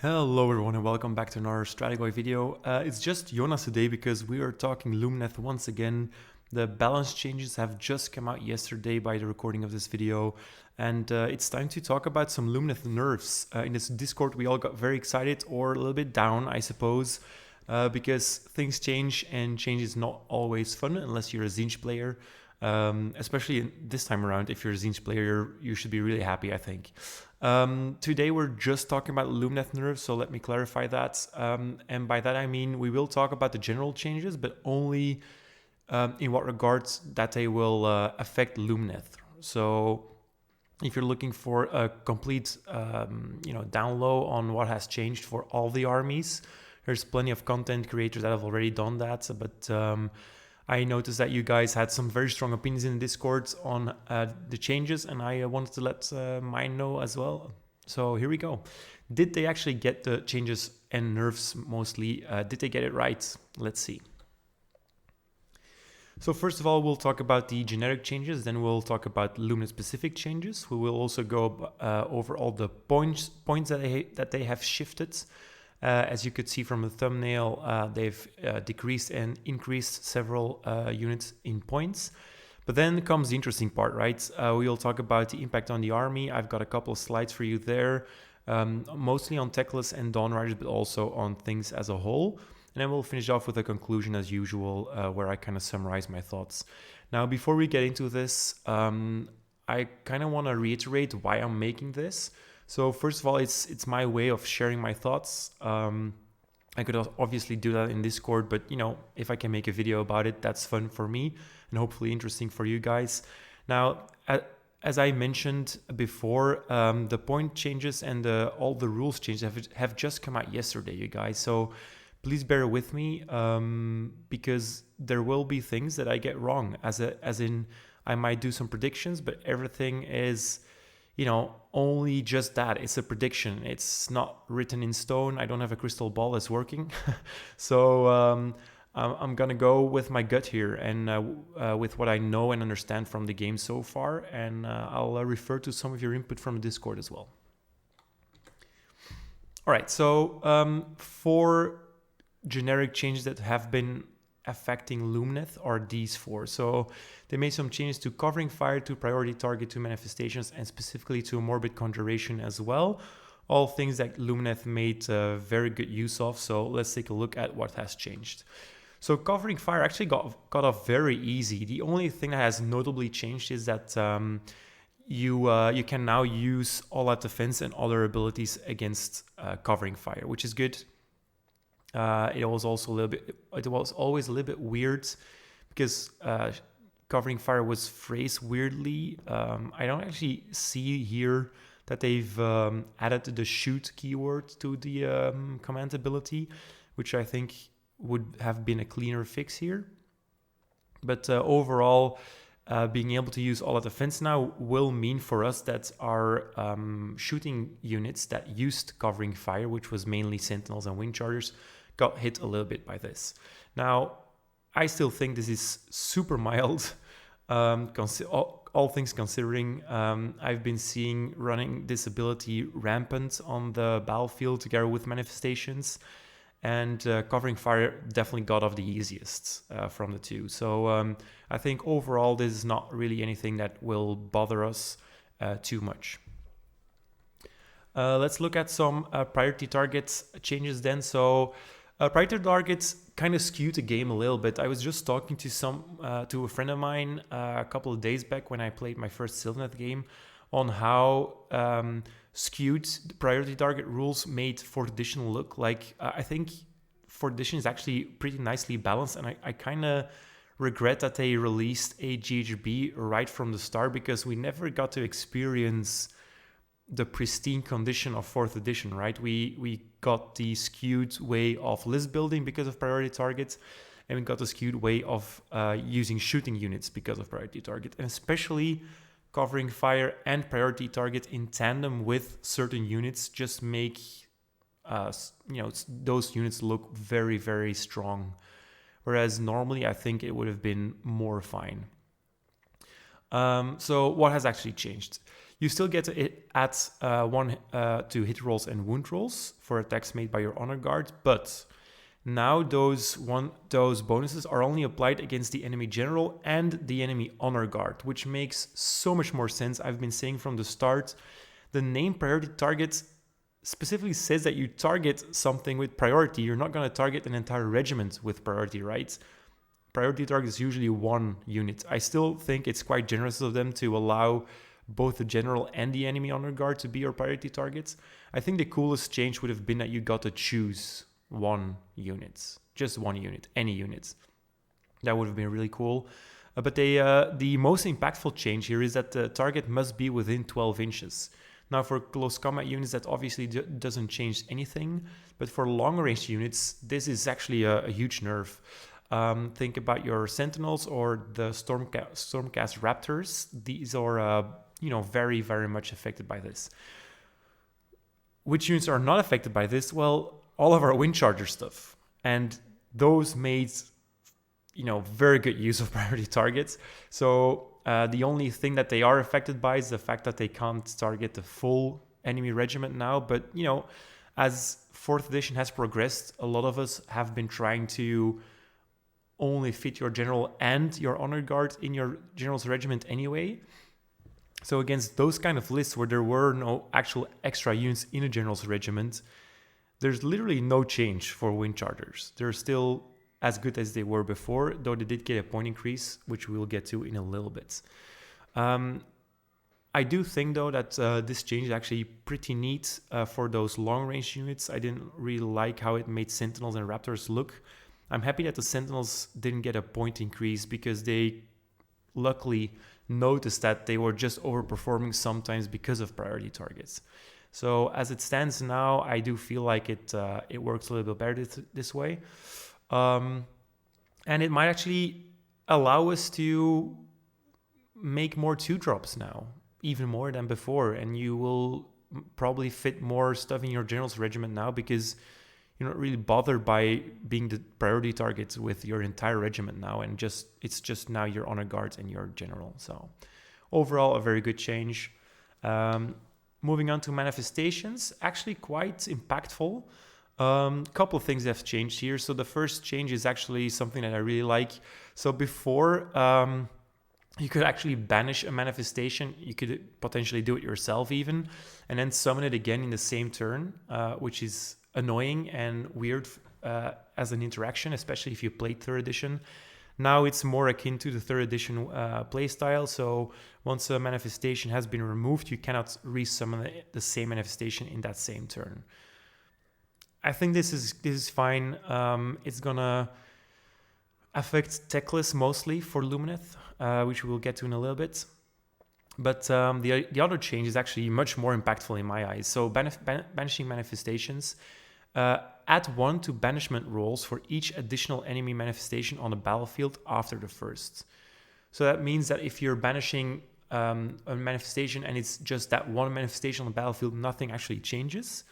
Hello everyone and welcome back to another Stradigoy video. It's just Jonas today because we are talking Lumineth once again. The balance changes have just come out yesterday by the recording of this video, and it's time to talk about some Lumineth nerfs. In this Discord we all got very excited, or a little bit down I suppose, because things change and change is not always fun unless you're a Zinj player. Especially this time around, if you're a Zinj player, you should be really happy, I think. Today we're just talking about Lumineth nerfs, so let me clarify that. And by that I mean we will talk about the general changes, but only in what regards that they will affect Lumineth. So if you're looking for a complete down low on what has changed for all the armies, there's plenty of content creators that have already done that, but I noticed that you guys had some very strong opinions in the Discord on the changes, and I wanted to let mine know as well. So here we go. Did they actually get the changes and nerfs mostly? Did they get it right? Let's see. So first of all, we'll talk about the generic changes, then we'll talk about Lumineth-specific changes. We will also go over all the points that they have shifted. As you could see from the thumbnail, they've decreased and increased several units in points. But then comes the interesting part, right? We'll talk about the impact on the army. I've got a couple of slides for you there, mostly on Techless and Dawn Riders, but also on things as a whole. And then we'll finish off with a conclusion as usual, where I kind of summarize my thoughts. Now, before we get into this, I kind of want to reiterate why I'm making this. So first of all, it's my way of sharing my thoughts. I could obviously do that in Discord, but if I can make a video about it, that's fun for me and hopefully interesting for you guys. Now, as I mentioned before, the point changes and all the rules changes have just come out yesterday, you guys. So please bear with me, because there will be things that I get wrong, as in I might do some predictions, but everything is only just that. It's a prediction. It's not written in stone. I don't have a crystal ball that's working. So I'm gonna go with my gut here and with what I know and understand from the game so far, and I'll refer to some of your input from the Discord as well. All right, so for generic changes that have been affecting Lumineth are these four. So they made some changes to covering fire, to priority target, to manifestations, and specifically to Morbid conjuration as well. All things that Lumineth made very good use of. So let's take a look at what has changed. So covering fire actually got off very easy. The only thing that has notably changed is that you can now use all-out defense and other abilities against covering fire, which is good. It was also always a little bit weird because covering fire was phrased weirdly. I don't actually see here that they've added the shoot keyword to the command ability, which I think would have been a cleaner fix here. But overall, being able to use all out defense now will mean for us that our shooting units that used covering fire, which was mainly Sentinels and Wing Chargers, got hit a little bit by this. Now, I still think this is super mild, all things considering. I've been seeing running this ability rampant on the battlefield together with manifestations, and covering fire definitely got off the easiest from the two. So I think overall this is not really anything that will bother us too much. Let's look at some priority targets changes then. So priority targets kind of skewed the game a little bit. I was just talking to a friend of mine a couple of days back when I played my first Sylvaneth game on how skewed the priority target rules made 4th edition look. Like I think 4th edition is actually pretty nicely balanced, and I kind of regret that they released a GHB right from the start, because we never got to experience the pristine condition of 4th edition, right? We got the skewed way of list building because of priority targets, and we got the skewed way of using shooting units because of priority target, and especially covering fire and priority target in tandem with certain units just make those units look very, very strong, whereas normally I think it would have been more fine. So what has actually changed? You still get to add 1 to hit rolls and wound rolls for attacks made by your honor guard, but now those bonuses are only applied against the enemy general and the enemy honor guard, which makes so much more sense. I've been saying from the start, the name priority target specifically says that you target something with priority. You're not going to target an entire regiment with priority, right? Priority target is usually 1 unit. I still think it's quite generous of them to allow both the general and the enemy honor guard to be your priority targets. I think the coolest change would have been that you got to choose 1 unit, just 1 unit, any units. That would have been really cool. But the most impactful change here is that the target must be within 12 inches. Now, for close combat units, that obviously doesn't change anything. But for long-range units, this is actually a huge nerf. Think about your Sentinels or the Stormcast Raptors. These are, very, very much affected by this. Which units are not affected by this? Well, all of our Wind Charger stuff. And those made, very good use of priority targets. So the only thing that they are affected by is the fact that they can't target the full enemy regiment now. But, as 4th edition has progressed, a lot of us have been trying to only fit your general and your honor guard in your general's regiment anyway. So against those kind of lists where there were no actual extra units in a general's regiment, there's literally no change for Wind Chargers. They're still as good as they were before, though they did get a point increase, which we'll get to in a little bit. I do think, though, that this change is actually pretty neat for those long-range units. I didn't really like how it made Sentinels and Raptors look. I'm happy that the Sentinels didn't get a point increase because they luckily noticed that they were just overperforming sometimes because of priority targets. So as it stands now, I do feel like it works a little bit better this way. And it might actually allow us to make more 2-drops now, even more than before. And you will probably fit more stuff in your general's regiment now because you're not really bothered by being the priority target with your entire regiment now. And it's just now your honor guards and your general. So overall, a very good change. Moving on to manifestations, actually quite impactful. Couple of things have changed here. So the first change is actually something that I really like. So before, you could actually banish a manifestation. You could potentially do it yourself even, and then summon it again in the same turn, which is annoying and weird as an interaction, especially if you played 3rd edition. Now it's more akin to the 3rd edition playstyle. So once a manifestation has been removed, you cannot resummon the same manifestation in that same turn. I think this is fine. It's gonna affect tech lists mostly for Lumineth, which we'll get to in a little bit. But the other change is actually much more impactful in my eyes. So banishing manifestations. Add 1 to banishment rolls for each additional enemy manifestation on the battlefield after the first. So that means that if you're banishing a manifestation and it's just that 1 manifestation on the battlefield, nothing actually changes.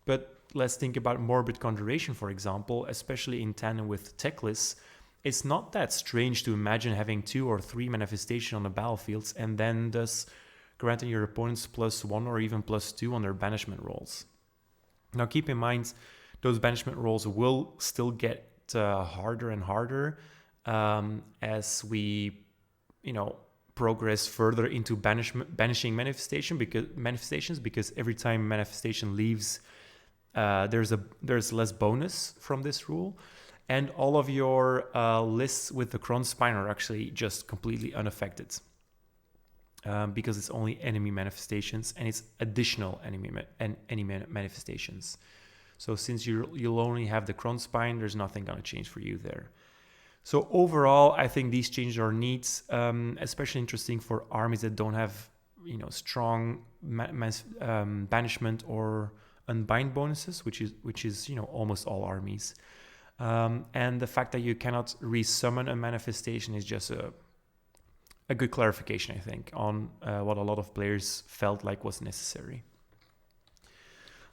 But let's think about Morbid Conjuration, for example, especially in tandem with tech lists. It's not that strange to imagine having 2 or 3 manifestations on the battlefields and then thus granting your opponents +1 or even +2 on their banishment rolls. Now keep in mind, those banishment rolls will still get harder and harder as we, progress further into banishing manifestations because every time manifestation leaves, there's less bonus from this rule. And all of your lists with the Kron Spine are actually just completely unaffected because it's only enemy manifestations and it's additional enemy manifestations. So since you'll only have the Kron Spine, there's nothing going to change for you there. So overall, I think these changes are neat, especially interesting for armies that don't have strong banishment or unbind bonuses, which is almost all armies. And the fact that you cannot resummon a manifestation is just a good clarification, I think, on what a lot of players felt like was necessary.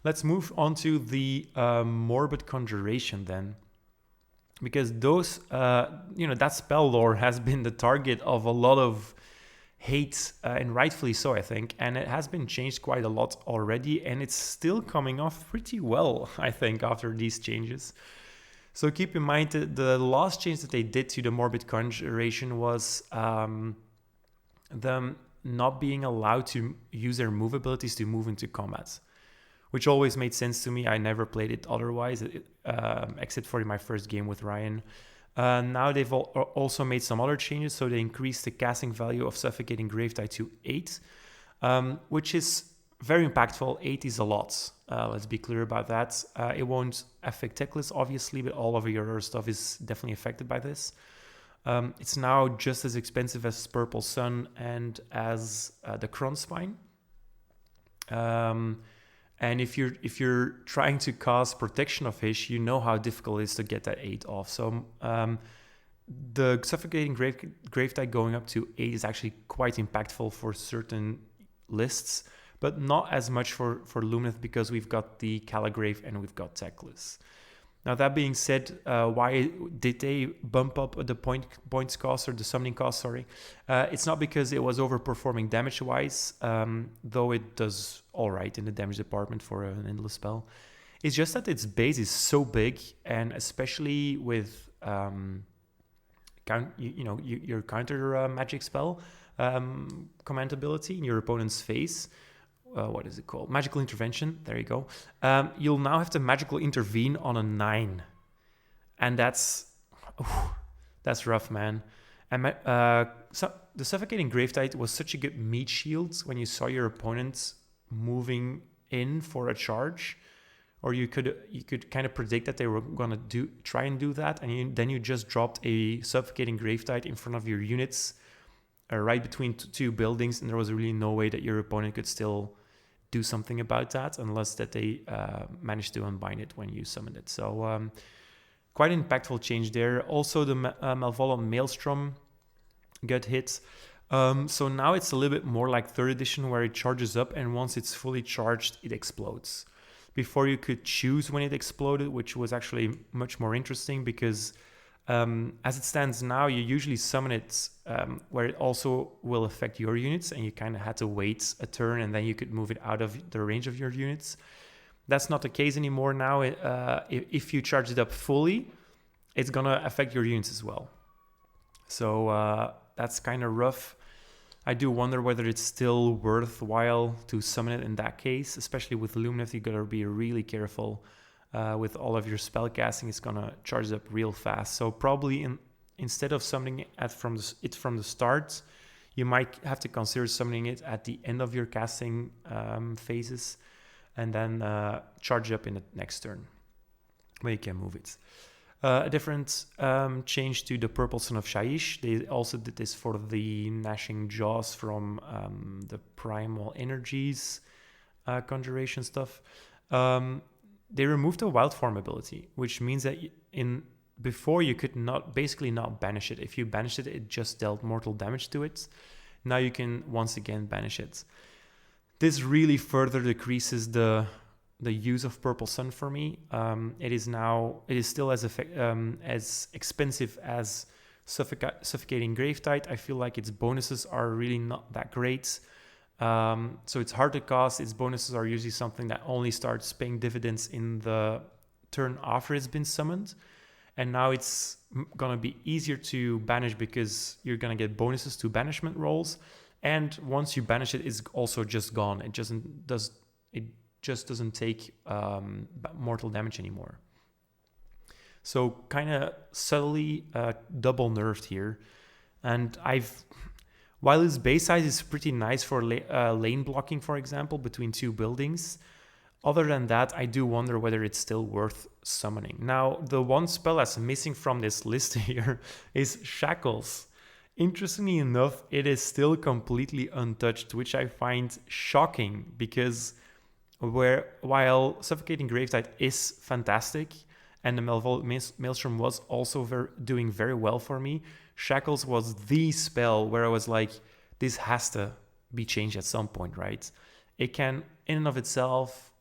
Let's move on to the Morbid Conjuration then, because those, that spell lore has been the target of a lot of hate, and rightfully so, I think. And it has been changed quite a lot already, and it's still coming off pretty well, I think, after these changes. So keep in mind that the last change that they did to the Morbid conjuration was them not being allowed to use their move abilities to move into combat, which always made sense to me. I never played it otherwise, except for my first game with Ryan. Now they've also made some other changes. So they increased the casting value of Suffocating Gravetide to 8, which is very impactful. 8 is a lot. Let's be clear about that. It won't affect Teclis, obviously, but all of your other stuff is definitely affected by this. It's now just as expensive as Purple Sun and as the Kronspine. And if you're trying to cast Protection of Hish, you know how difficult it is to get that 8 off. So the Suffocating Gravetide going up to 8 is actually quite impactful for certain lists, but not as much for Lumineth, because we've got the Caligrave and we've got Teclis. Now, that being said, why did they bump up the points cost, or the summoning cost, sorry? It's not because it was overperforming damage-wise, though it does all right in the damage department for an endless spell. It's just that its base is so big, and especially with your counter magic spell command ability in your opponent's face. What is it called? Magical Intervention. There you go. You'll now have to magical intervene on a 9. And that's rough, man. And so the Suffocating Gravetide was such a good meat shield when you saw your opponent moving in for a charge, or you could kind of predict that they were gonna try and do that, and then you just dropped a Suffocating Gravetide in front of your units, right between two buildings, and there was really no way that your opponent could still do something about that, unless that they managed to unbind it when you summoned it. So quite an impactful change there. Also, the Malevolent Maelstrom got hit. So now it's a little bit more like 3rd edition, where it charges up, and once it's fully charged, it explodes. Before, you could choose when it exploded, which was actually much more interesting, because as it stands now, you usually summon it where it also will affect your units, and you kind of had to wait a turn, and then you could move it out of the range of your units. That's not the case anymore now. If you charge it up fully, it's going to affect your units as well. So that's kind of rough. I do wonder whether it's still worthwhile to summon it in that case, especially with Lumineth. You got to be really careful. With all of your spell casting, it's gonna charge up real fast. So probably instead of summoning it from the start, you might have to consider summoning it at the end of your casting phases, and then charge up in the next turn where you can move it. A different change to the Purple Sun of Shaiish. They also did this for the Gnashing Jaws from the Primal Energies conjuration stuff. They removed the wild form ability, which means that before you could basically not banish it. If you banished it, it just dealt mortal damage to it. Now you can once again banish it. This really further decreases the use of Purple Sun for me. It is still as expensive as Suffocating Gravetide. I feel like its bonuses are really not that great. So it's hard to cast. Its bonuses are usually something that only starts paying dividends in the turn after it's been summoned. And now it's gonna be easier to banish, because you're gonna get bonuses to banishment rolls. And once you banish it, it's also just gone. It just doesn't take mortal damage anymore. So kind of subtly double nerfed here. And while its base size is pretty nice for lane blocking, for example, between two buildings, other than that, I do wonder whether it's still worth summoning. Now, the one spell that's missing from this list here is Shackles. Interestingly enough, it is still completely untouched, which I find shocking, because while Suffocating Gravetide is fantastic, and the Malevolent Maelstrom was also doing very well for me, Shackles was the spell where I was like, this has to be changed at some point, right? It can, in and of itself,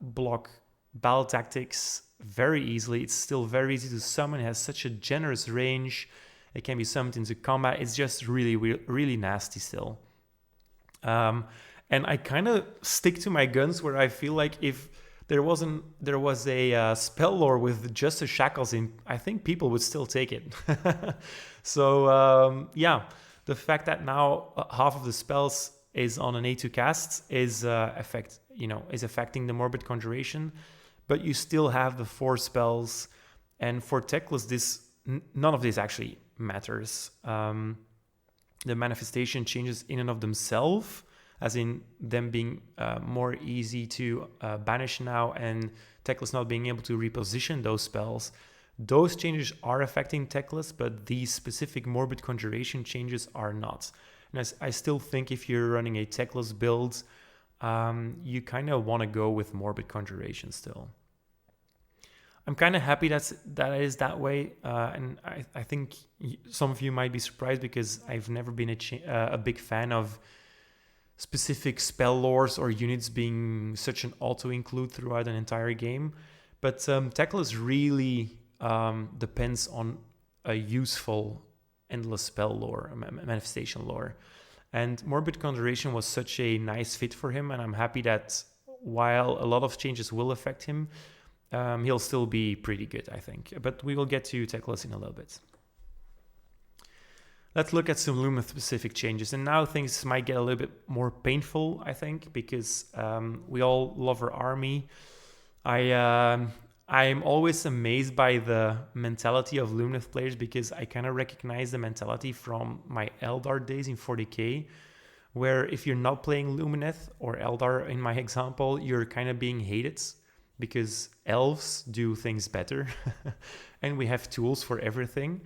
block battle tactics very easily. It's still very easy to summon. It has such a generous range, It can be summoned into combat. It's just really, really nasty still. And I kind of stick to my guns where I feel like if there was a spell lore with just the shackles in, I think people would still take it. So yeah, the fact that now half of the spells is on an A2 cast is affecting the Morbid Conjuration, but you still have the 4 spells, and for Teclis none of this actually matters. The manifestation changes in and of themselves, as in them being more easy to banish now, and Teclis not being able to reposition those spells. Those changes are affecting Teclis, but these specific Morbid Conjuration changes are not. And I still think if you're running a Teclis build, you kind of want to go with Morbid Conjuration still. I'm kind of happy that it is that way, and I think some of you might be surprised because I've never been a big fan of specific spell lores or units being such an auto-include throughout an entire game. But Teclis really depends on a useful endless spell lore, manifestation lore. And Morbid Conjuration was such a nice fit for him, and I'm happy that while a lot of changes will affect him, he'll still be pretty good, I think. But we will get to Teclis in a little bit. Let's look at some Lumineth-specific changes. And now things might get a little bit more painful, I think, because we all love our army. I'm always amazed by the mentality of Lumineth players, because I kind of recognize the mentality from my Eldar days in 40k, where if you're not playing Lumineth or Eldar in my example, you're kind of being hated because elves do things better and we have tools for everything.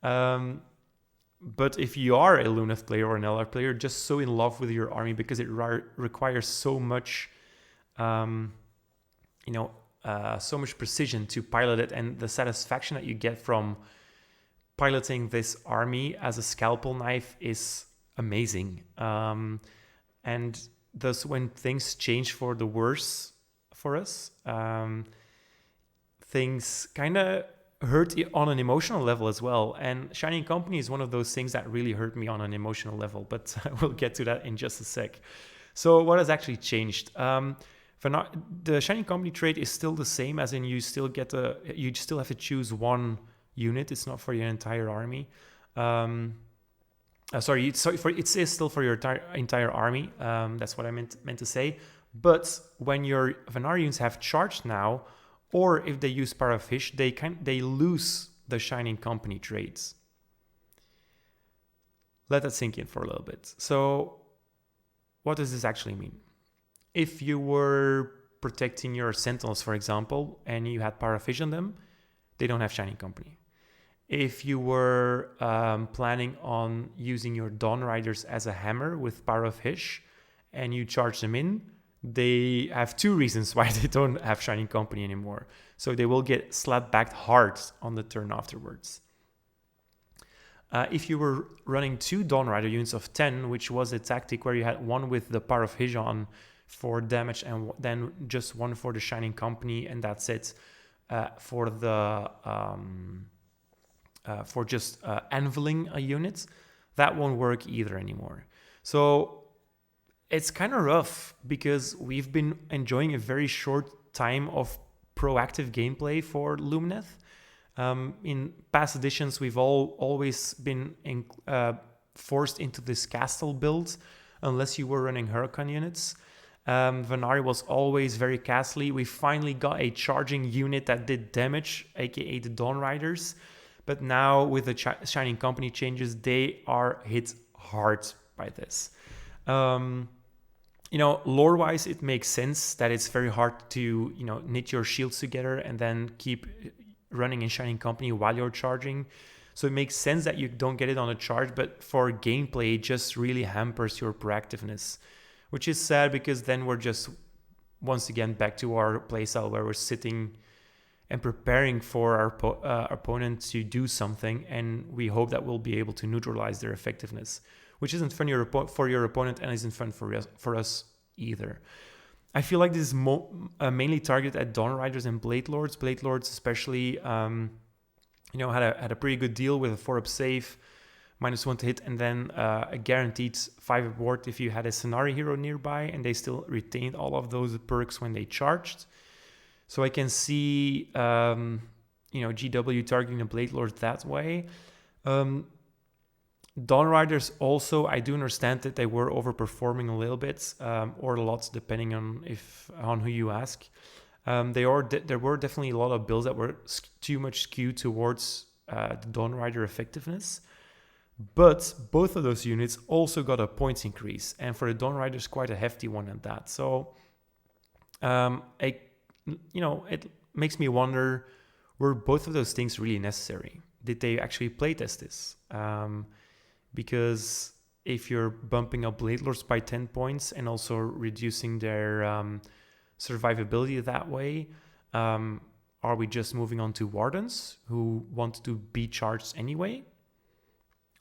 But if you are a Lumineth player or an Eldar player, just so in love with your army because it requires so much, so much precision to pilot it, and the satisfaction that you get from piloting this army as a scalpel knife is amazing. And thus, when things change for the worse for us, things kind of hurt on an emotional level as well. And Shining Company is one of those things that really hurt me on an emotional level, but we'll get to that in just a sec. So what has actually changed? The Shining Company trait is still the same, as in you still have to choose one unit. It's not for your entire army. It is still for your entire army. That's what I meant to say. But when your Vanari units have charged now, or if they use Power of Fish, they lose the Shining Company traits. Let that sink in for a little bit. So what does this actually mean? If you were protecting your Sentinels, for example, and you had Power of Fish on them, they don't have Shining Company. If you were planning on using your Dawn Riders as a hammer with Power of Fish, and you charge them in, they have 2 reasons why they don't have Shining Company anymore. So they will get slapped back hard on the turn afterwards. If you were running 2 Dawn Rider units of 10, which was a tactic where you had one with the Power of Hijj on for damage and then just one for the Shining Company, and that's it for just anviling a unit, that won't work either anymore. So it's kind of rough because we've been enjoying a very short time of proactive gameplay for Lumineth. In past editions, we've always been forced into this castle build unless you were running Huracan units. Vanari was always very castly. We finally got a charging unit that did damage, aka the Dawn Riders. But now with the Shining Company changes, they are hit hard by this. Lore-wise, it makes sense that it's very hard to, knit your shields together and then keep running in Shining Company while you're charging. So it makes sense that you don't get it on a charge, but for gameplay, it just really hampers your proactiveness, which is sad because then we're just, once again, back to our playstyle where we're sitting and preparing for our opponent to do something, and we hope that we'll be able to neutralize their effectiveness, which isn't fun for your opponent and isn't fun for us either. I feel like this is mainly targeted at Dawn Riders and Blade Lords. Blade Lords especially, you know, had a pretty good deal with a 4-up save, -1 to hit, and then a guaranteed 5 reward if you had a Scenari hero nearby, and they still retained all of those perks when they charged. So I can see, you know, GW targeting the Blade Lord that way. Dawn Riders also, I do understand that they were overperforming a little bit, or a lot, depending on who you ask. There were definitely a lot of builds that were too much skewed towards the Dawn Rider effectiveness. But both of those units also got a points increase, and for the Dawn Riders, quite a hefty one at that. So, it makes me wonder, were both of those things really necessary? Did they actually playtest this? Because if you're bumping up Blade Lords by 10 points and also reducing their survivability that way, are we just moving on to Wardens who want to be charged anyway?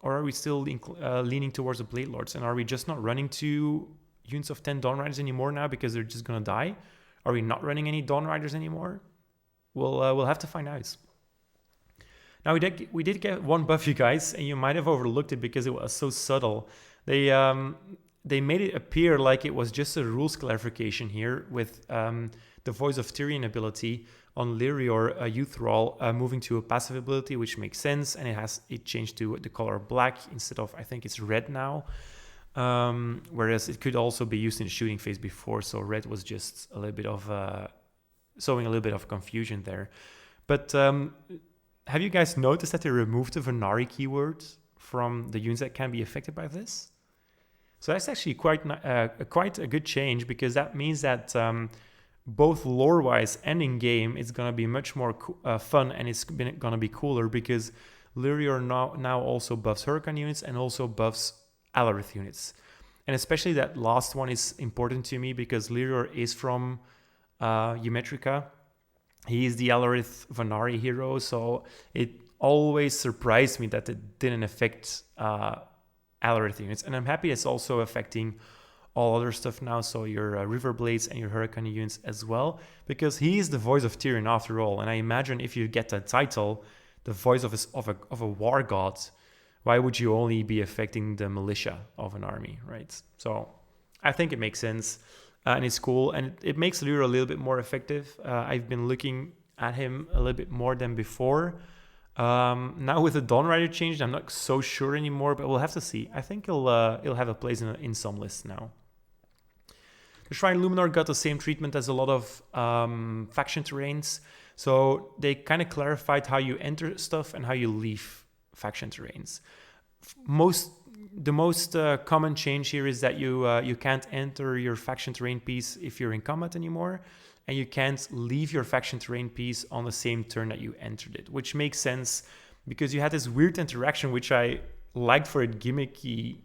Or are we still leaning towards the Blade Lords? And are we just not running 2 units of 10 Dawn Riders anymore now because they're just going to die? Are we not running any Dawn Riders anymore? We'll have to find out. Now, we did get one buff, you guys, and you might have overlooked it because it was so subtle. They made it appear like it was just a rules clarification here with the Voice of Tyrion ability on Lyrior Youthral moving to a passive ability, which makes sense, and it changed to the color black instead of, I think it's red now. Whereas it could also be used in the shooting phase before, so red was just a little bit of showing a little bit of confusion there. But have you guys noticed that they removed the Venari keyword from the units that can be affected by this? So that's actually quite a good change, because that means that both lore-wise and in-game, it's going to be much more fun, and it's going to be cooler, because Lyrior now also buffs Huracan units and also buffs Alarith units. And especially that last one is important to me, because Lyrior is from Eumetrica. He is the Alarith Venari hero, so it always surprised me that it didn't affect Alarith units. And I'm happy it's also affecting all other stuff now, so your River Blades and your Huracan units as well, because he is the voice of Tyrion after all. And I imagine if you get that title, the voice of a war god, why would you only be affecting the militia of an army, right? So I think it makes sense, and it's cool, and it makes Lyra a little bit more effective. I've been looking at him a little bit more than before. Now with the Dawn Rider change, I'm not so sure anymore, but we'll have to see. I think he'll have a place in some lists now. The Shrine Luminor got the same treatment as a lot of faction terrains. So they kind of clarified how you enter stuff and how you leave faction terrains. The most common change here is that you can't enter your faction terrain piece if you're in combat anymore, and you can't leave your faction terrain piece on the same turn that you entered it, which makes sense because you had this weird interaction, which I liked for its gimmicky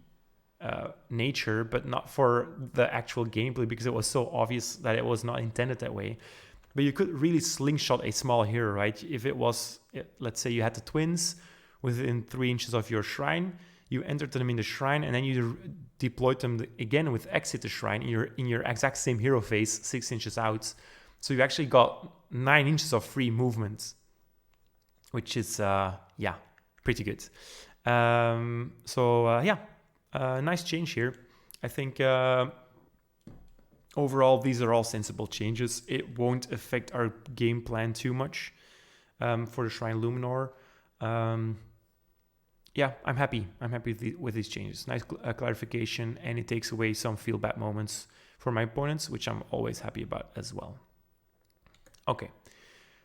nature, but not for the actual gameplay, because it was so obvious that it was not intended that way. But you could really slingshot a small hero, right? If it was, let's say you had the twins within 3 inches of your shrine, you entered them in the shrine, and then you deployed them again with exit the shrine in your exact same hero phase, 6 inches out. So you actually got 9 inches of free movement, which is pretty good. Nice change here. I think overall these are all sensible changes. It won't affect our game plan too much for the Shrine Luminor. I'm happy. I'm happy with these changes. Nice clarification, and it takes away some feel bad moments for my opponents, which I'm always happy about as well. Okay,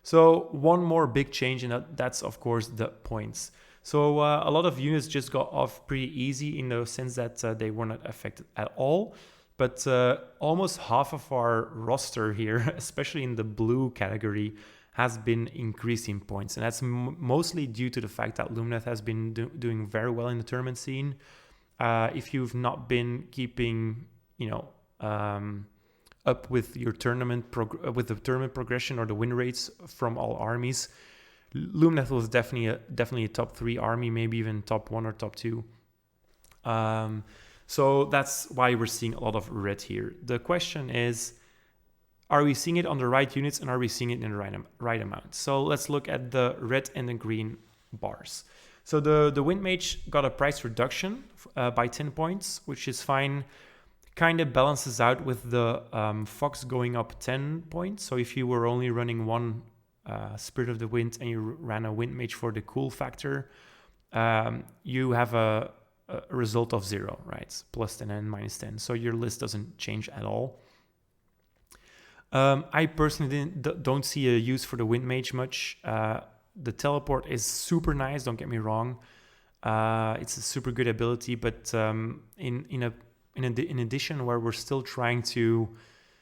so one more big change, and that's of course the points. So a lot of units just got off pretty easy in the sense that they were not affected at all. But almost half of our roster here, especially in the blue category, has been increasing points. And that's mostly due to the fact that Lumineth has been doing very well in the tournament scene. If you've not been keeping, up with your tournament progression or the win rates from all armies, Lumineth was definitely a top 3 army, maybe even top 1 or top 2. So that's why we're seeing a lot of red here. The question is, Are we seeing it on the right units, and are we seeing it in the right amount? So let's look at the red and the green bars. So the Wind Mage got a price reduction by 10 points, which is fine. Kind of balances out with the Fox going up 10 points. So if you were only running one Spirit of the Wind and you ran a Wind Mage for the cool factor, you have a result of 0, right? Plus 10 and minus 10. So your list doesn't change at all. I personally don't see a use for the Wind Mage much. The teleport is super nice, don't get me wrong. It's a super good ability, but in addition, where we're still trying to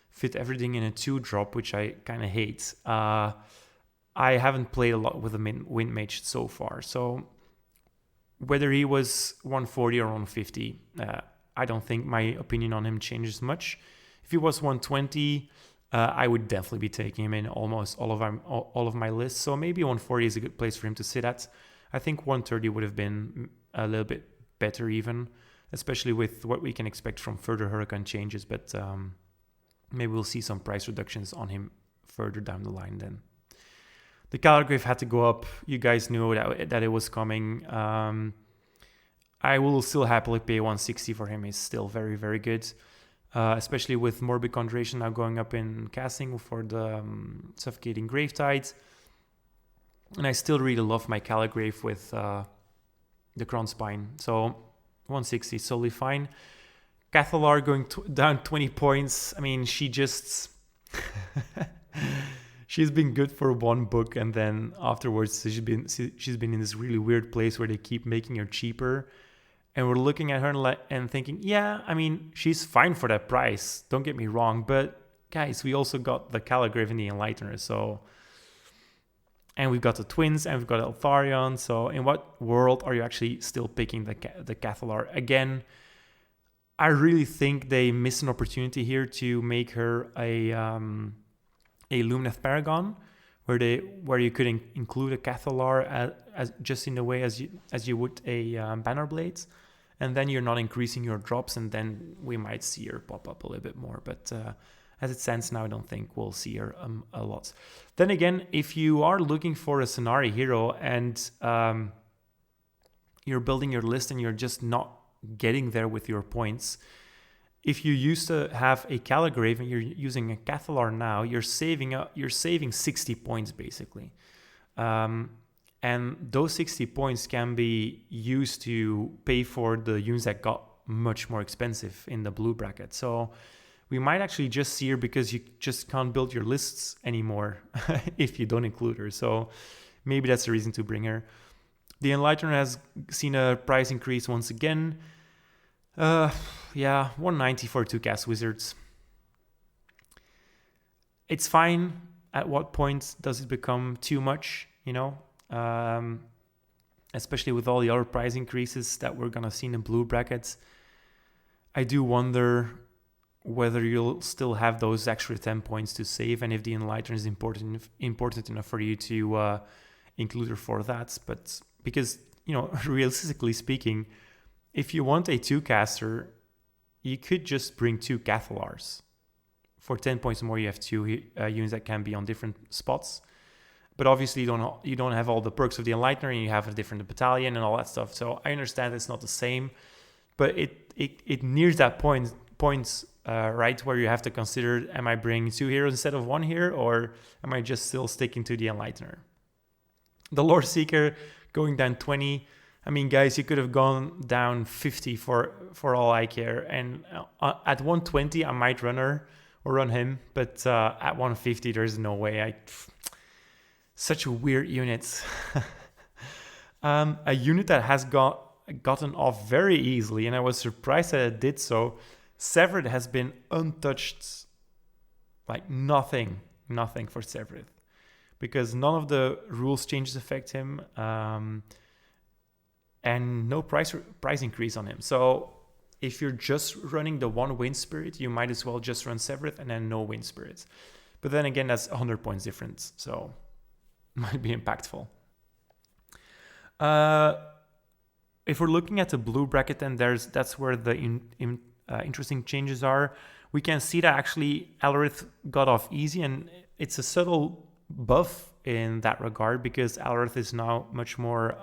fit everything in a 2-drop, which I kind of hate, I haven't played a lot with a Wind Mage so far. So whether he was 140 or 150, I don't think my opinion on him changes much. If he was 120, I would definitely be taking him in almost all of my lists. So maybe 140 is a good place for him to sit at. I think 130 would have been a little bit better even, especially with what we can expect from further Huracan changes. But maybe we'll see some price reductions on him further down the line then. The Calligraph had to go up. You guys knew that it was coming. I will still happily pay 160 for him. He's still very, very good. Especially with Morbid Conjuration now going up in casting for the Suffocating Gravetide. And I still really love my Calligraph with the Crown Spine. So 160 is totally fine. Cathalar going down 20 points. I mean, she just... she's been good for one book, and then afterwards she's been in this really weird place where they keep making her cheaper. And we're looking at her and thinking, yeah, I mean, she's fine for that price. Don't get me wrong. But guys, we also got the Calligraph and the Enlightener. So, and we've got the Twins and we've got Eltharion. So in what world are you actually still picking the Cathalar? Again, I really think they missed an opportunity here to make her a Lumineth Paragon, where you could include a Cathalar as just in the way as you would a Banner Blades. And then you're not increasing your drops, and then we might see her pop up a little bit more. But as it stands now, I don't think we'll see her a lot. Then again, if you are looking for a Scenari hero and you're building your list and you're just not getting there with your points, if you used to have a Calligraph and you're using a Cathalar now, you're saving 60 points basically. And those 60 points can be used to pay for the units that got much more expensive in the blue bracket. So we might actually just see her because you just can't build your lists anymore if you don't include her. So maybe that's the reason to bring her. The Enlightener has seen a price increase once again. Yeah, 190 for 2 cast wizards. It's fine. At what point does it become too much, you know? Especially with all the other price increases that we're gonna see in the blue brackets. I do wonder whether you'll still have those extra 10 points to save, and if the Enlightener is important enough for you to include her for that. But because, you know, realistically speaking, if you want a 2-caster, you could just bring 2 Cathalars. For 10 points more, you have 2 units that can be on different spots. But obviously, you don't have all the perks of the Enlightener, and you have a different battalion and all that stuff. So I understand it's not the same, but it nears that point, right, where you have to consider: am I bringing 2 heroes instead of 1 here, or am I just still sticking to the Enlightener? The Lore Seeker going down 20. I mean, guys, you could have gone down 50 for all I care. And at 120, I might run her or run him, but at 150, there's no way. Such a weird unit. A unit that has gotten off very easily, and I was surprised that it did so. Severed has been untouched, like nothing for Severed, because none of the rules changes affect him, and no price increase on him. So if you're just running the 1 Wind Spirit, you might as well just run Severed and then no Wind Spirits. But then again, that's 100 points difference, so might be impactful. If we're looking at the blue bracket, then that's where the interesting changes are. we can see that actually Alorith got off easy, and it's a subtle buff in that regard because Alorith is now much more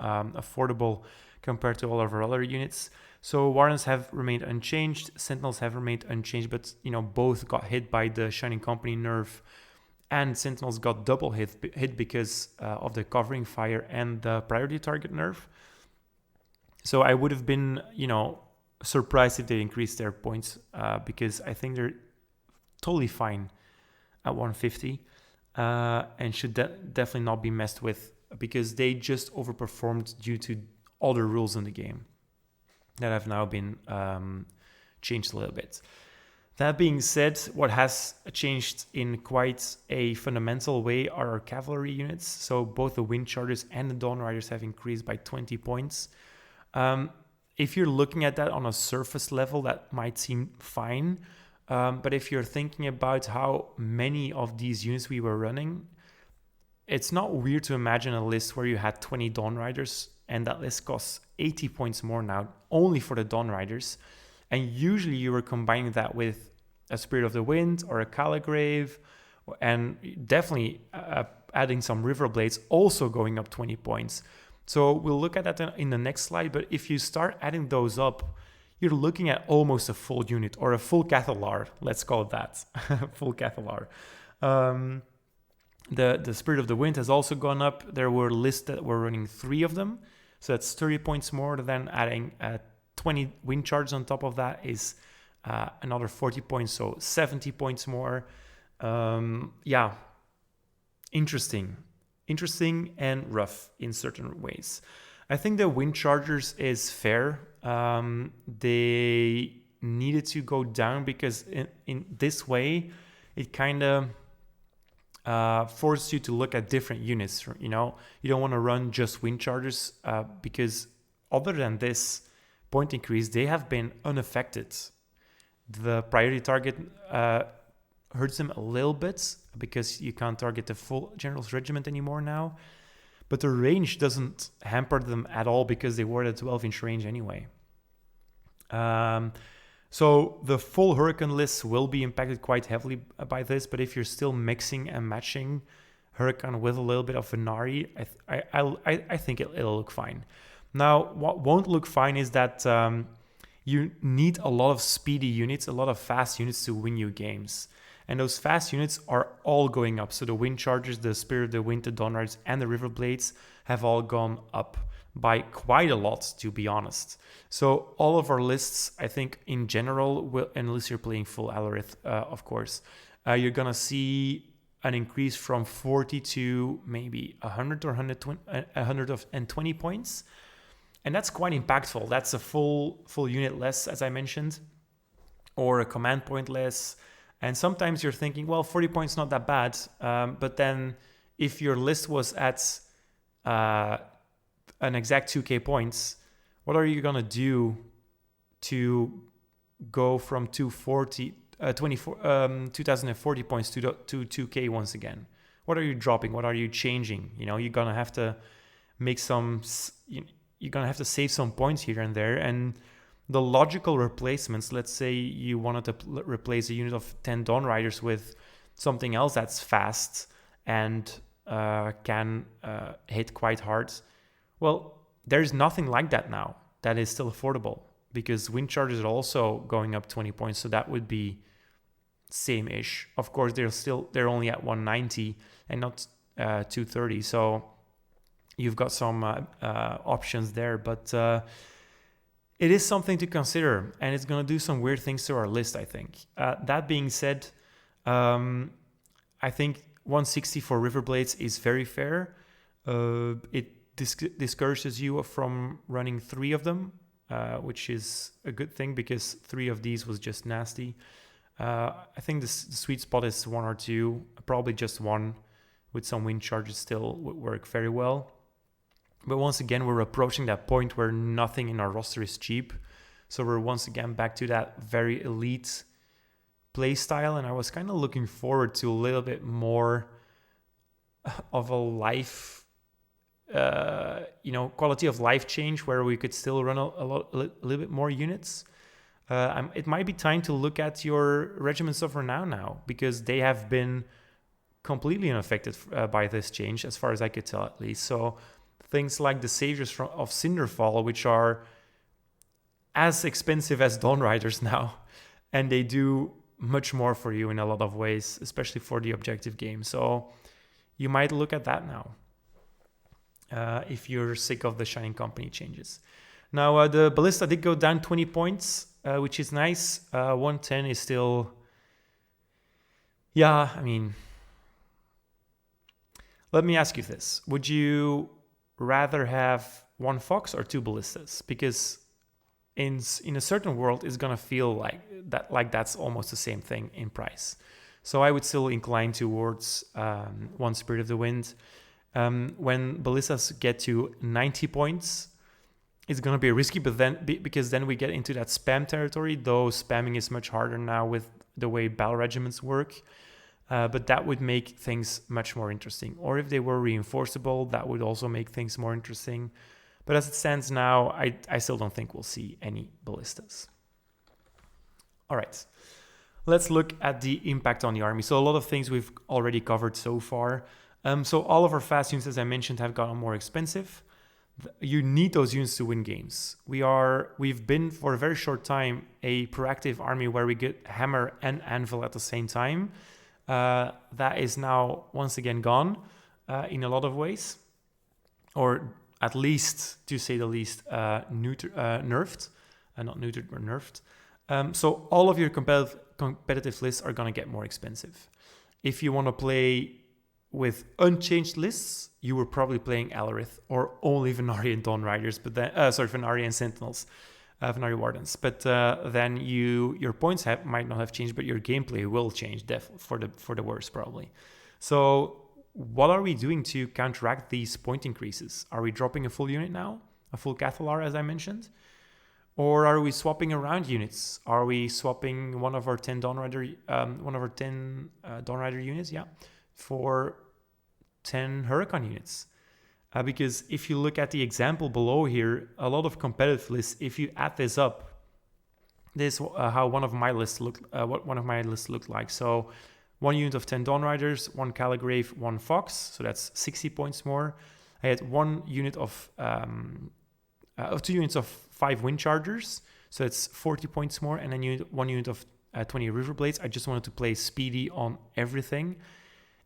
affordable compared to all of our other units. So Wardens have remained unchanged, Sentinels have remained unchanged, but both got hit by the Shining Company nerf, and Sentinels got double hit because of the covering fire and the priority target nerf. So I would have been, surprised if they increased their points because I think they're totally fine at 150 and should definitely not be messed with because they just overperformed due to all the rules in the game that have now been changed a little bit. That being said, what has changed in quite a fundamental way are our cavalry units. So both the Wind Chargers and the Dawn Riders have increased by 20 points. If you're looking at that on a surface level, that might seem fine. But if you're thinking about how many of these units we were running, it's not weird to imagine a list where you had 20 Dawn Riders and that list costs 80 points more now, only for the Dawn Riders. And usually you were combining that with a Spirit of the Wind or a Caligrave, and definitely adding some River Blades, also going up 20 points. So we'll look at that in the next slide, but if you start adding those up, you're looking at almost a full unit, or a full Cathalar, let's call it that, full Cathalar. The Spirit of the Wind has also gone up. There were lists that were running 3 of them, so that's 30 points more. Than adding 20 Wind Charges on top of that is another 40 points, so 70 points more. Interesting and rough in certain ways. I think the Wind Chargers is fair. They needed to go down because in this way it kind of forces you to look at different units. You don't want to run just Wind Chargers because other than this point increase, they have been unaffected. The priority target hurts them a little bit because you can't target the full General's Regiment anymore now. But the range doesn't hamper them at all because they were at 12-inch range anyway. So the full Hurricane list will be impacted quite heavily by this, but if you're still mixing and matching Hurricane with a little bit of Venari, I think it'll look fine. Now, what won't look fine is that you need a lot of speedy units, a lot of fast units to win you games. And those fast units are all going up. So the Wind Chargers, the Spirit of the Wind, the Dawn Riders, and the River Blades have all gone up by quite a lot, to be honest. So all of our lists, I think, in general, will, unless you're playing full Alorith, of course, you're going to see an increase from 40 to maybe 100 or 120 points. And that's quite impactful. That's a full unit less, as I mentioned, or a command point less. And sometimes you're thinking, well, 40 points not that bad. But then if your list was at an exact 2k points, what are you going to do to go from 2040 points to 2k once again? What are you dropping? What are you changing? You're going to have to make some... You're going to have to save some points here and there. And the logical replacements, let's say you wanted to replace a unit of 10 Dawn Riders with something else that's fast and can hit quite hard. Well, there's nothing like that now that is still affordable because Wind Chargers are also going up 20 points. So that would be same-ish. Of course, they're only at 190 and not 230. So you've got some options there, but it is something to consider, and it's going to do some weird things to our list, I think. That being said, I think 160 for Riverblades is very fair. It discourages you from running 3 of them, which is a good thing because 3 of these was just nasty. I think the sweet spot is 1 or 2, probably just 1 with some Wind Charges still would work very well. But once again, we're approaching that point where nothing in our roster is cheap. So we're once again back to that very elite play style. And I was kind of looking forward to a little bit more of a life, quality of life change where we could still run a little bit more units. It might be time to look at your regiments of renown now, because they have been completely unaffected by this change, as far as I could tell at least. So things like the Saviors of Cinderfall, which are as expensive as Dawn Riders now, and they do much more for you in a lot of ways, especially for the objective game. So you might look at that now if you're sick of the Shining Company changes. Now, the Ballista did go down 20 points, which is nice. 110 is still... Yeah, I mean... Let me ask you this. Would you rather have 1 Fox or 2 Ballistas? Because in a certain world, it's going to feel like that's almost the same thing in price. So I would still incline towards 1 Spirit of the Wind. When Ballistas get to 90 points, it's going to be risky, but because then we get into that spam territory, though spamming is much harder now with the way battle regiments work. But that would make things much more interesting. Or if they were reinforceable, that would also make things more interesting. But as it stands now, I still don't think we'll see any Ballistas. All right, let's look at the impact on the army. So a lot of things we've already covered so far. So all of our fast units, as I mentioned, have gotten more expensive. You need those units to win games. We've been for a very short time a proactive army where we get hammer and anvil at the same time. That is now once again gone in a lot of ways, or at least, to say the least, nerfed, not neutered, but nerfed. So all of your competitive lists are going to get more expensive. If you want to play with unchanged lists, you were probably playing Alarith or only Venari Dawn Riders, but then Venari and Sentinels. Venari Wardens, but then your points might not have changed, but your gameplay will change for the worse probably. So what are we doing to counteract these point increases? Are we dropping a full unit now, a full Cathalar as I mentioned, or are we swapping around units? Are we swapping one of our 10 Dawn Rider units, for 10 Huracan units? Because if you look at the example below here, a lot of competitive lists, if you add this up, this is how one of my lists looked like. So 1 unit of 10 Dawn Riders, 1 Caligrave, 1 Fox, so that's 60 points more. I had 1 unit of 2 units of 5 Wind Chargers, so that's 40 points more, and then 1 unit of 20 River Blades. I just wanted to play speedy on everything.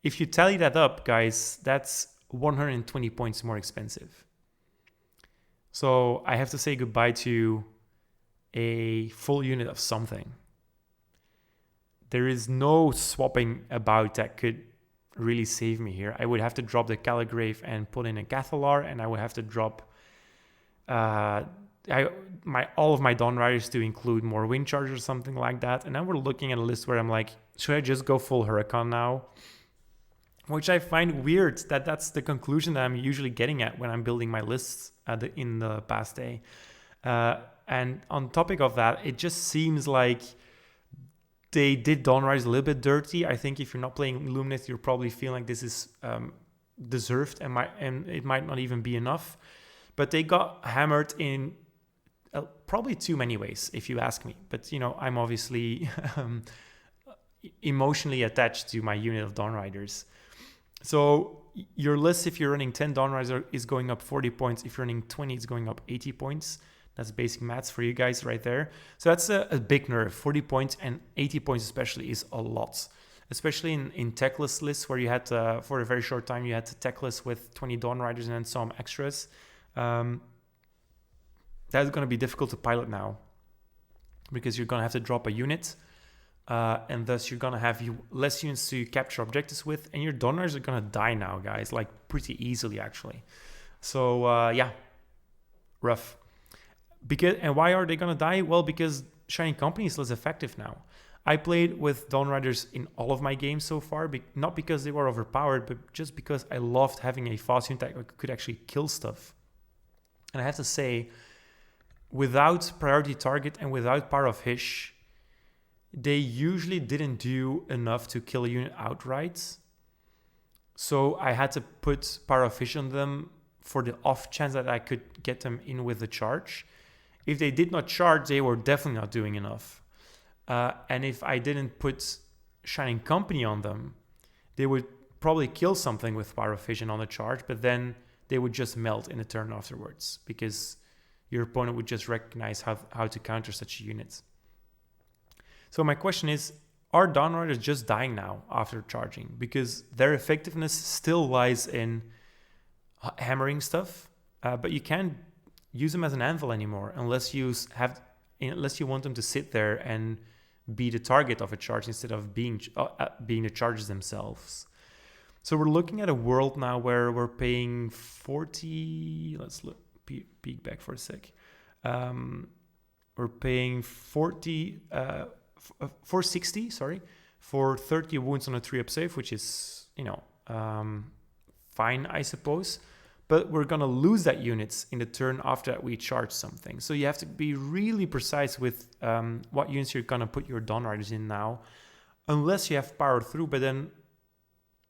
If you tally that up, guys, that's 120 points more expensive. So I have to say goodbye to a full unit of something. There is no swapping about that could really save me here. I would have to drop the Caligrave and put in a Cathalar, and I would have to drop all of my Dawn Riders to include more Wind Charge or something like that. And then we're looking at a list where I'm like, should I just go full Huracan now? Which I find weird that that's the conclusion that I'm usually getting at when I'm building my lists in the past day. And on topic of that, it just seems like they did Dawn Riders a little bit dirty. I think if you're not playing Lumineth, you're probably feeling like this is deserved and it might not even be enough. But they got hammered in probably too many ways, if you ask me. But, I'm obviously emotionally attached to my unit of Dawn Riders. So your list, if you're running 10 Dawn Riders, is going up 40 points. If you're running 20, it's going up 80 points. That's basic maths for you guys right there. So that's a big nerf. 40 points and 80 points especially is a lot. Especially in techless lists where you had to, for a very short time, you had to techless with 20 Dawn Riders and then some extras. That's going to be difficult to pilot now because you're going to have to drop a unit. And thus you're going to have less units to capture objectives with, and your Dawn Riders are going to die now, guys, like pretty easily actually. So rough. And why are they going to die? Well, because Shining Company is less effective now. I played with Dawn Riders in all of my games so far, not because they were overpowered, but just because I loved having a fast unit that could actually kill stuff. And I have to say, without priority target and without Power of Hish, they usually didn't do enough to kill a unit outright. So I had to put Power of Hish on them for the off chance that I could get them in with the charge. if they did not charge, they were definitely not doing enough. And if I didn't put Shining Company on them, they would probably kill something with Power of Vision on the charge, but then they would just melt in a turn afterwards because your opponent would just recognize how to counter such a unit. So my question is, are Dawn Riders just dying now after charging? Because their effectiveness still lies in hammering stuff, but you can't use them as an anvil anymore unless you want them to sit there and be the target of a charge instead of being the charges themselves. So we're looking at a world now where we're paying 40. Let's look, peek back for a sec. We're paying 460, for 30 wounds on a 3-up save, which is, fine, I suppose. But we're going to lose that units in the turn after that we charge something. So you have to be really precise with what units you're going to put your Dawn Riders in now. Unless you have power through, but then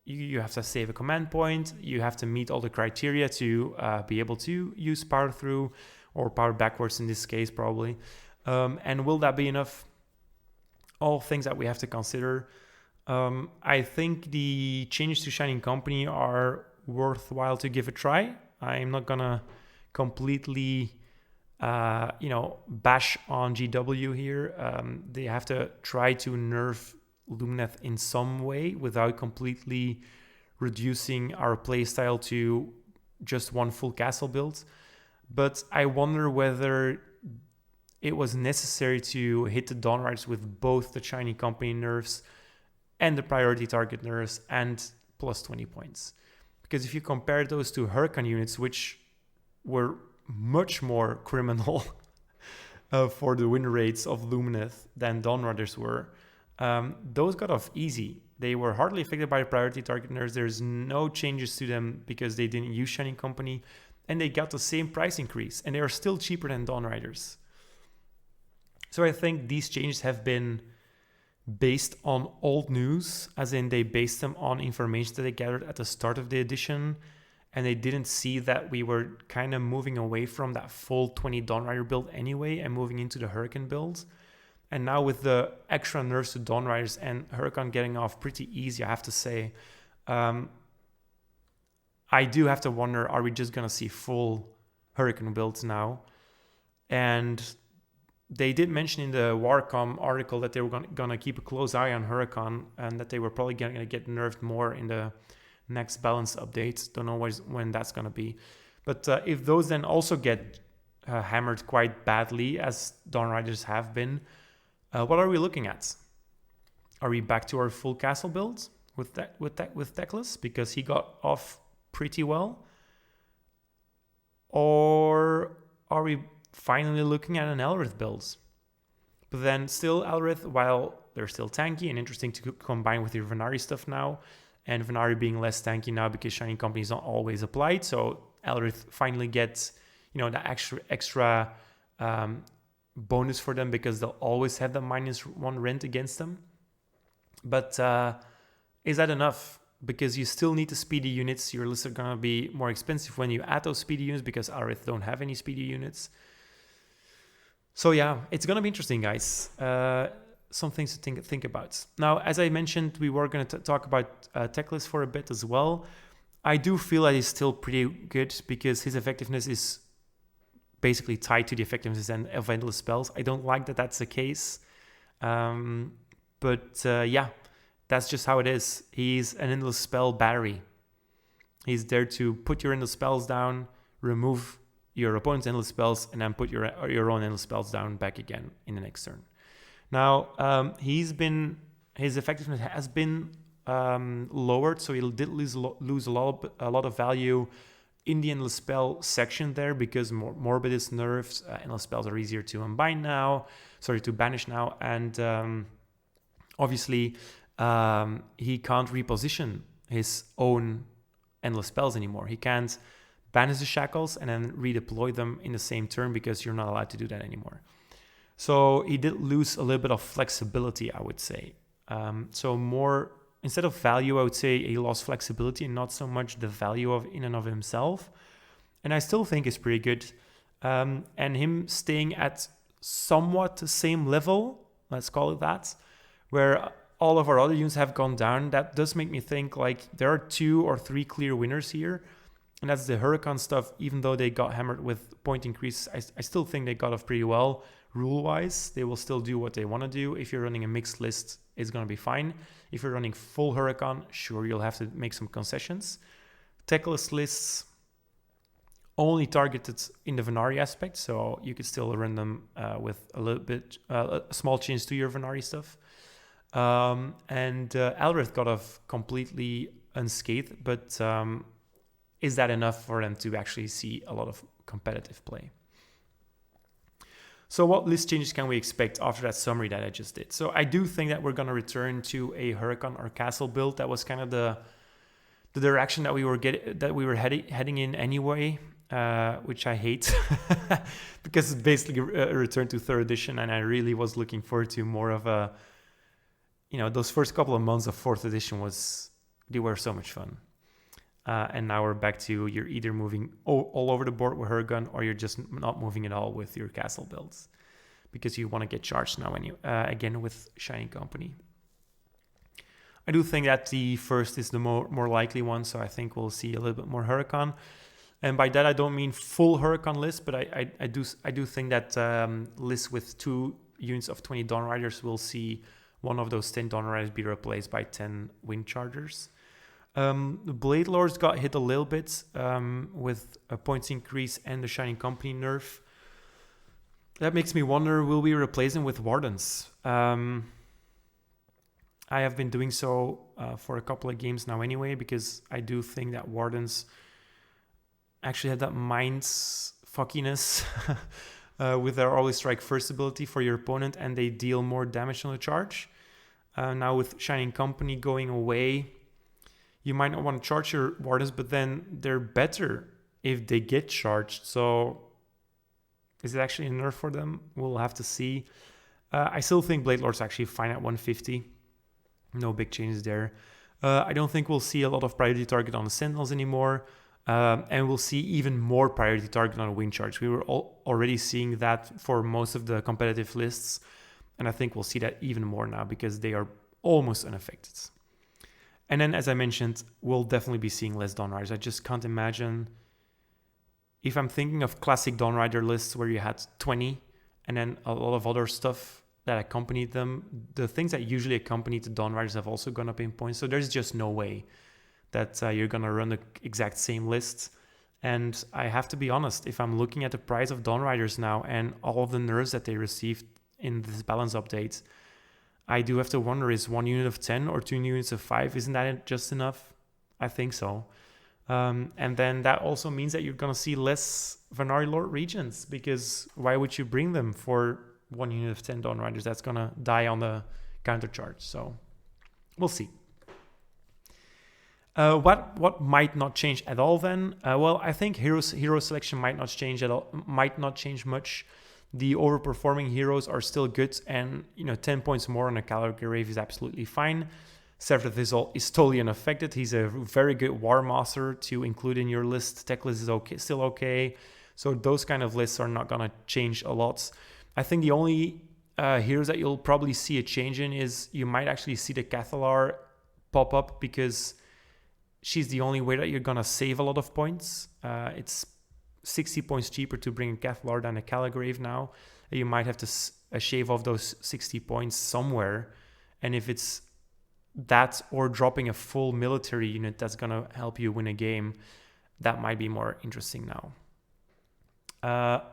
you have to save a command point. You have to meet all the criteria to be able to use power through or power backwards in this case, probably. And will that be enough? All things that we have to consider. I think the changes to Shining Company are worthwhile to give a try. I'm not gonna completely bash on GW here. They have to try to nerf Lumineth in some way without completely reducing our playstyle to just one full castle build. But I wonder whether it was necessary to hit the Dawn Riders with both the Shining Company nerfs and the priority target nerfs and plus 20 points. Because if you compare those to Huracan units, which were much more criminal for the win rates of Lumineth than Dawn Riders were, those got off easy. They were hardly affected by the priority target nerfs. There's no changes to them because they didn't use Shining Company, and they got the same price increase, and they are still cheaper than Dawn Riders. So I think these changes have been based on old news, as in they based them on information that they gathered at the start of the edition, and they didn't see that we were kind of moving away from that full 20 Dawn Rider build anyway and moving into the Huracan build. And now with the extra nerfs to Dawn Riders and Huracan getting off pretty easy, I have to say, I do have to wonder, are we just going to see full Huracan builds now? And they did mention in the Warcom article that they were going to keep a close eye on Huracan and that they were probably going to get nerfed more in the next balance update. Don't know when that's going to be. But if those then also get hammered quite badly, as Dawn Riders have been, what are we looking at? Are we back to our full castle build with Teclis because he got off pretty well? Or are we finally looking at an Elrith build? But then still Elrith, while they're still tanky and interesting to combine with your Venari stuff now, and Venari being less tanky now because Shining Company is not always applied, so Elrith finally gets that extra bonus for them because they'll always have the -1 rent against them. But is that enough? Because you still need the speedy units. Your lists are going to be more expensive when you add those speedy units because Elrith don't have any speedy units. So yeah, it's going to be interesting, guys. Some things to think about. Now, as I mentioned, we were going to talk about Teclis for a bit as well. I do feel that he's still pretty good because his effectiveness is basically tied to the effectiveness of endless spells. I don't like that that's the case. But yeah, that's just how it is. He's an endless spell battery. He's there to put your endless spells down, remove your opponent's endless spells, and then put your own endless spells down back again in the next turn. Now, his effectiveness has been lowered, so he did lose a lot of value in the endless spell section there because Morbid is nerfed. Endless spells are easier to banish now, and obviously he can't reposition his own endless spells anymore. He can't banish the shackles and then redeploy them in the same turn because you're not allowed to do that anymore. So he did lose a little bit of flexibility, I would say. So more, instead of value, I would say he lost flexibility and not so much the value of in and of himself. And I still think it's pretty good. and him staying at somewhat the same level, let's call it that, where all of our other units have gone down, that does make me think like there are 2 or 3 clear winners here. And that's the Huracan stuff. Even though they got hammered with point increase, I still think they got off pretty well. Rule-wise, they will still do what they want to do. If you're running a mixed list, it's going to be fine. If you're running full Huracan, sure, you'll have to make some concessions. Techless lists only targeted in the Venari aspect, so you could still run them with a little bit, a small change to your Venari stuff. And Alrith got off completely unscathed, but is that enough for them to actually see a lot of competitive play? So what list changes can we expect after that summary that I just did? So I do think that we're going to return to a Huracan or Castle build. That was kind of the direction that we were heading in anyway, which I hate because it's basically a return to 3rd edition, and I really was looking forward to more of a, those first couple of months of 4th edition they were so much fun. And now we're back to you're either moving all over the board with Huracan, or you're just not moving at all with your Castle builds because you want to get charged now again with Shining Company. I do think that the first is the more likely one, so I think we'll see a little bit more Huracan. And by that I don't mean full Huracan list, but I do think that lists with 2 units of 20 Dawn Riders will see one of those 10 Dawn Riders be replaced by 10 Wind Chargers. The Blade Lords got hit a little bit with a points increase and the Shining Company nerf. That makes me wonder, will we replace them with Wardens? I have been doing so for a couple of games now anyway, because I do think that Wardens actually have that mind fuckiness with their always strike first ability for your opponent, and they deal more damage on the charge. Now with Shining Company going away, you might not want to charge your Wardens, but then they're better if they get charged. So is it actually a nerf for them? We'll have to see. I still think Blade Lord's actually fine at 150. No big changes there. I don't think we'll see a lot of priority target on the Sentinels anymore. And we'll see even more priority target on a Wind Charge. We were already seeing that for most of the competitive lists. And I think we'll see that even more now because they are almost unaffected. And then, as I mentioned, we'll definitely be seeing less Dawn Riders. I just can't imagine, if I'm thinking of classic Dawn Rider lists where you had 20 and then a lot of other stuff that accompanied them, the things that usually accompany the Dawn Riders have also gone up in points. So there's just no way that you're going to run the exact same list. And I have to be honest, if I'm looking at the price of Dawn Riders now and all of the nerfs that they received in this balance update, I do have to wonder, is 1 unit of 10 or 2 units of 5, isn't that just enough? I think so. And then that also means that you're going to see less Venari Lord Regents, because why would you bring them for 1 unit of 10 Dawn Riders? That's going to die on the counter charge. So we'll see. What might not change at all then? Well, I think hero selection might not change at all. Might not change much. The overperforming heroes are still good, and 10 points more on a Calgrave is absolutely fine. Sephireth is totally unaffected. He's a very good War Master to include in your list. Tech list is still okay. So those kind of lists are not gonna change a lot. I think the only heroes that you'll probably see a change in is you might actually see the Cathalar pop up, because she's the only way that you're gonna save a lot of points. It's 60 points cheaper to bring a Cathalar than a Calgrave now. You might have to shave off those 60 points somewhere. And if it's that or dropping a full military unit that's going to help you win a game, that might be more interesting now.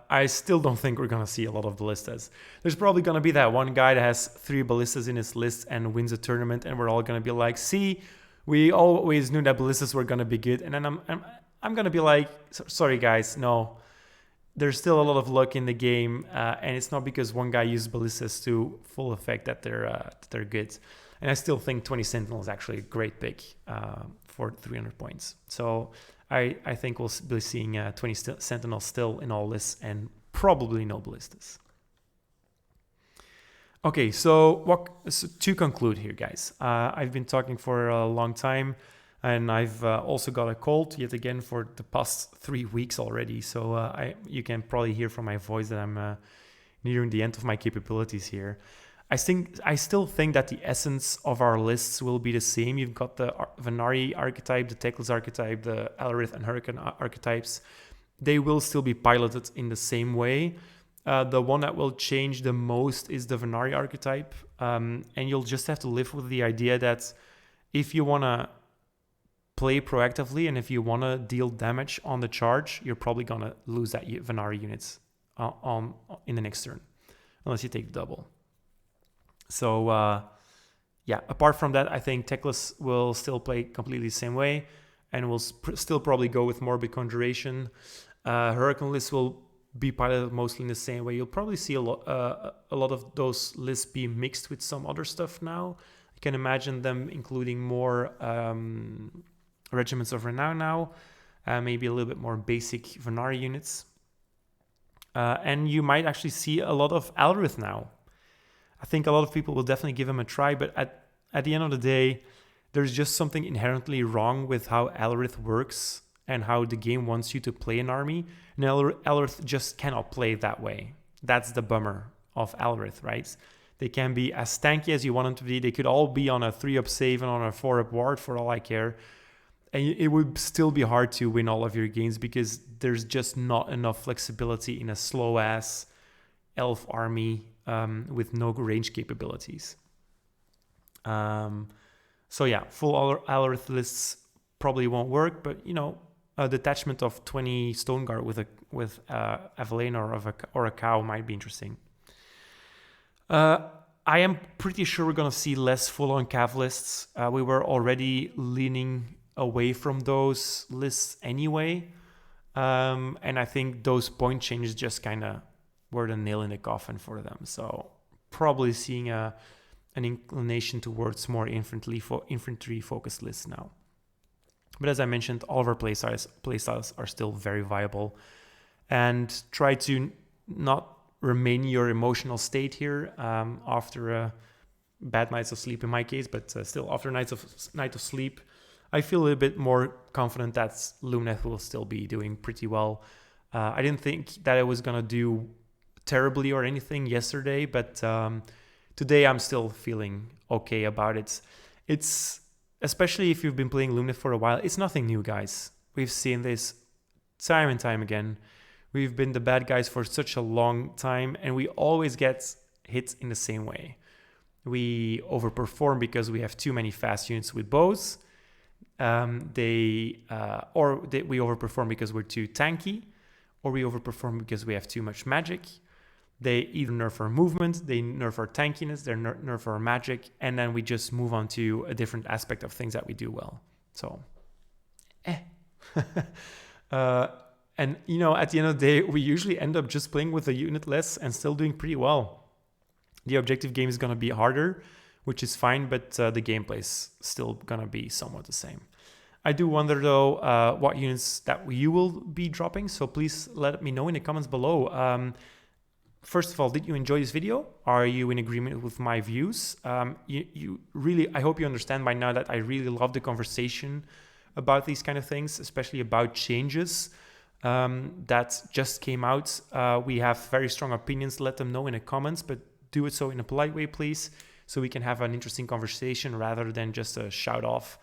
I still don't think we're going to see a lot of ballistas. There's probably going to be that one guy that has 3 ballistas in his list and wins a tournament, and we're all going to be like, see, we always knew that ballistas were going to be good. And then I'm going to be like, sorry guys, no. There's still a lot of luck in the game, and it's not because one guy used ballistas to full effect that they're good. And I still think 20 Sentinel is actually a great pick for 300 points. So I think we'll be seeing 20 Sentinel still in all lists, and probably no ballistas. Okay, so to conclude here, guys, I've been talking for a long time. And I've also got a cold yet again for the past 3 weeks already. So you can probably hear from my voice that I'm nearing the end of my capabilities here. I still think that the essence of our lists will be the same. You've got the Venari archetype, the Teclis archetype, the Alarith and Hurricane archetypes. They will still be piloted in the same way. The one that will change the most is the Venari archetype. And you'll just have to live with the idea that if you want to play proactively and if you want to deal damage on the charge, you're probably going to lose that Venari units in the next turn, unless you take the double. So yeah, apart from that, I think Teclis will still play completely the same way, and will still probably go with Morbid Conjuration. Hurricane lists will be piloted mostly in the same way. You'll probably see a lot of those lists be mixed with some other stuff now. I can imagine them including more Regiments of Renown now, maybe a little bit more basic Venari units. And you might actually see a lot of Alrith now. I think a lot of people will definitely give him a try, but at the end of the day, there's just something inherently wrong with how Alrith works and how the game wants you to play an army. And Alrith just cannot play that way. That's the bummer of Alrith, right? They can be as tanky as you want them to be. They could all be on a 3-up save and on a 4-up ward for all I care. And it would still be hard to win all of your games because there's just not enough flexibility in a slow-ass elf army with no range capabilities. So yeah, full Alrith lists probably won't work, but you know, a detachment of 20 Stoneguard with Avalena or a cow might be interesting. I am pretty sure we're gonna see less full-on Cav lists. We were already leaning away from those lists anyway, and I think those point changes just kind of were the nail in the coffin for them. So probably seeing an inclination towards more infantry focused lists now. But as I mentioned, all of our playstyles are still very viable, and try to not remain your emotional state here after bad nights of sleep in my case, but still after night of sleep, I feel a little bit more confident that Lumineth will still be doing pretty well. I didn't think that it was gonna do terribly or anything yesterday, but today I'm still feeling okay about it. It's, especially if you've been playing Lumineth for a while, it's nothing new, guys. We've seen this time and time again. We've been the bad guys for such a long time, and we always get hit in the same way. We overperform because we have too many fast units with bows. We overperform because we're too tanky, or we overperform because we have too much magic. They either nerf our movement, they nerf our tankiness, they nerf our magic, and then we just move on to a different aspect of things that we do well. So, and you know, at the end of the day, we usually end up just playing with a unit less and still doing pretty well. The objective game is going to be harder, which is fine, but the gameplay is still going to be somewhat the same. I do wonder, though, what units that you will be dropping, so please let me know in the comments below. First of all, did you enjoy this video? Are you in agreement with my views? You really, I hope you understand by now that I really love the conversation about these kind of things, especially about changes that just came out. We have very strong opinions. Let them know in the comments, but do it so in a polite way, please, so we can have an interesting conversation rather than just a shout off.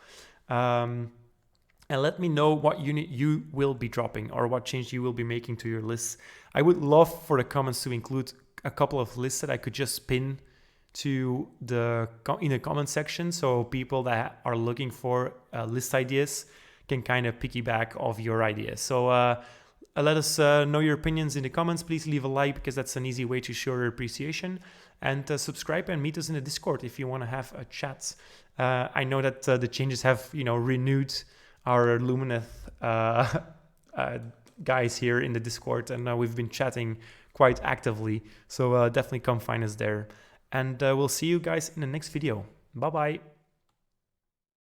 And let me know what unit you will be dropping or what change you will be making to your lists. I would love for the comments to include a couple of lists that I could just pin to in the comment section, so people that are looking for list ideas can kind of piggyback off your ideas. So let us know your opinions in the comments. Please leave a like, because that's an easy way to show your appreciation. And subscribe and meet us in the Discord if you want to have a chat. I know that the changes have, renewed our Lumineth guys here in the Discord, and we've been chatting quite actively. So definitely come find us there. And we'll see you guys in the next video. Bye-bye.